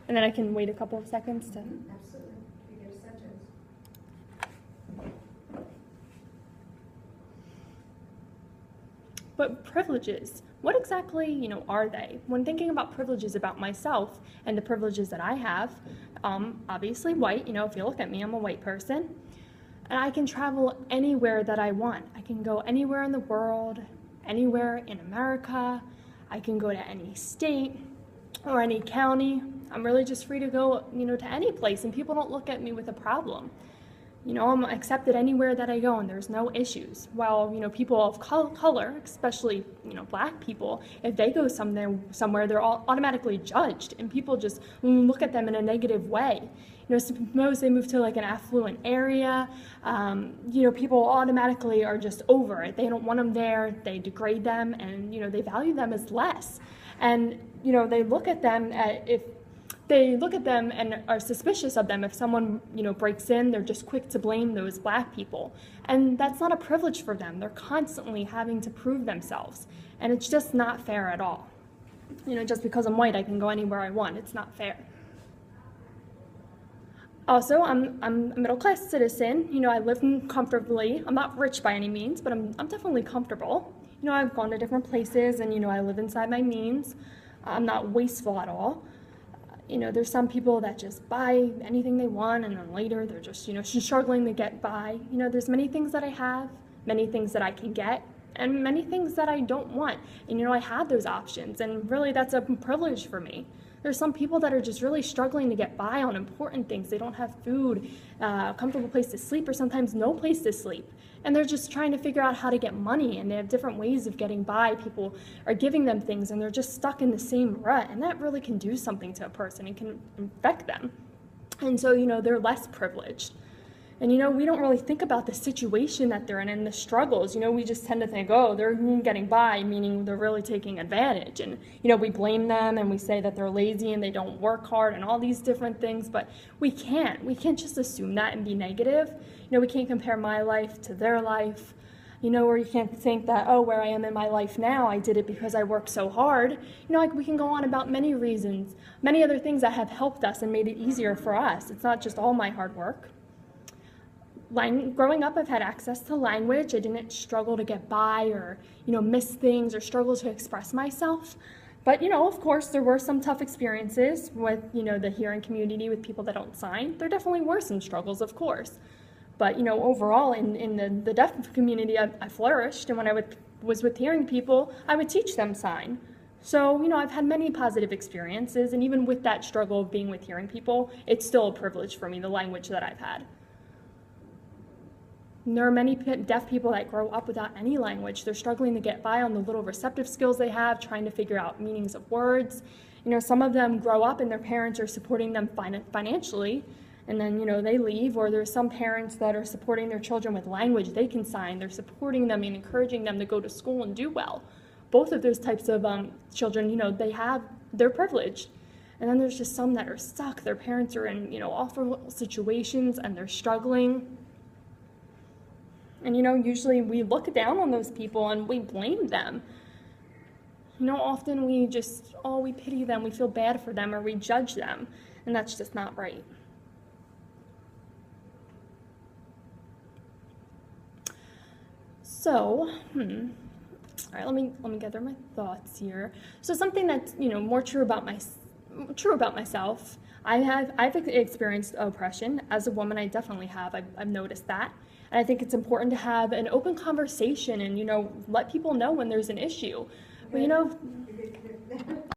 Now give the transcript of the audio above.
And then I can wait a couple of seconds to... Absolutely. You get a sentence. But privileges, what exactly, are they? When thinking about privileges about myself and the privileges that I have, obviously white, if you look at me, I'm a white person. And I can travel anywhere that I want. I can go anywhere in the world, anywhere in America. I can go to any state or any county. I'm really just free to go, to any place, and people don't look at me with a problem. I'm accepted anywhere that I go, and there's no issues. While, people of color, especially, black people, if they go somewhere, they're all automatically judged, and people just look at them in a negative way. Suppose they move to like an affluent area, people automatically are just over it. They don't want them there, they degrade them, and, they value them as less. And, they look at them and are suspicious of them. If someone, breaks in, they're just quick to blame those black people. And that's not a privilege for them. They're constantly having to prove themselves. And it's just not fair at all. Just because I'm white, I can go anywhere I want. It's not fair. Also, I'm a middle-class citizen. I live comfortably. I'm not rich by any means, but I'm definitely comfortable. I've gone to different places, and, I live inside my means. I'm not wasteful at all. There's some people that just buy anything they want, and then later they're just, struggling to get by. There's many things that I have, many things that I can get, and many things that I don't want. And, I have those options, and really that's a privilege for me. There's some people that are just really struggling to get by on important things. They don't have food, a comfortable place to sleep, or sometimes no place to sleep. And they're just trying to figure out how to get money, and they have different ways of getting by. People are giving them things, and they're just stuck in the same rut, and that really can do something to a person. It can affect them. And so, they're less privileged. And, we don't really think about the situation that they're in and the struggles. We just tend to think, oh, they're getting by, meaning they're really taking advantage. And, we blame them and we say that they're lazy and they don't work hard and all these different things. But we can't. We can't just assume that and be negative. We can't compare my life to their life. Or you can't think that, oh, where I am in my life now, I did it because I worked so hard. We can go on about many reasons, many other things that have helped us and made it easier for us. It's not just all my hard work. Growing up, I've had access to language. I didn't struggle to get by or, miss things or struggle to express myself. But, of course, there were some tough experiences with, the hearing community with people that don't sign. There definitely were some struggles, of course. But, overall, in the deaf community, I flourished. And when I was with hearing people, I would teach them sign. So, I've had many positive experiences. And even with that struggle of being with hearing people, it's still a privilege for me, the language that I've had. And there are many deaf people that grow up without any language. They're struggling to get by on the little receptive skills they have, trying to figure out meanings of words. Some of them grow up and their parents are supporting them financially, and then, they leave. Or there's some parents that are supporting their children with language they can sign. They're supporting them and encouraging them to go to school and do well. Both of those types of children, they're privileged. And then there's just some that are stuck. Their parents are in, awful situations and they're struggling. And, usually we look down on those people and we blame them. Often we just, we pity them, we feel bad for them, or we judge them. And that's just not right. So, all right, let me gather my thoughts here. So something that's, more true about myself. I've experienced oppression. As a woman, I definitely have. I've noticed that. And I think it's important to have an open conversation and, let people know when there's an issue. But,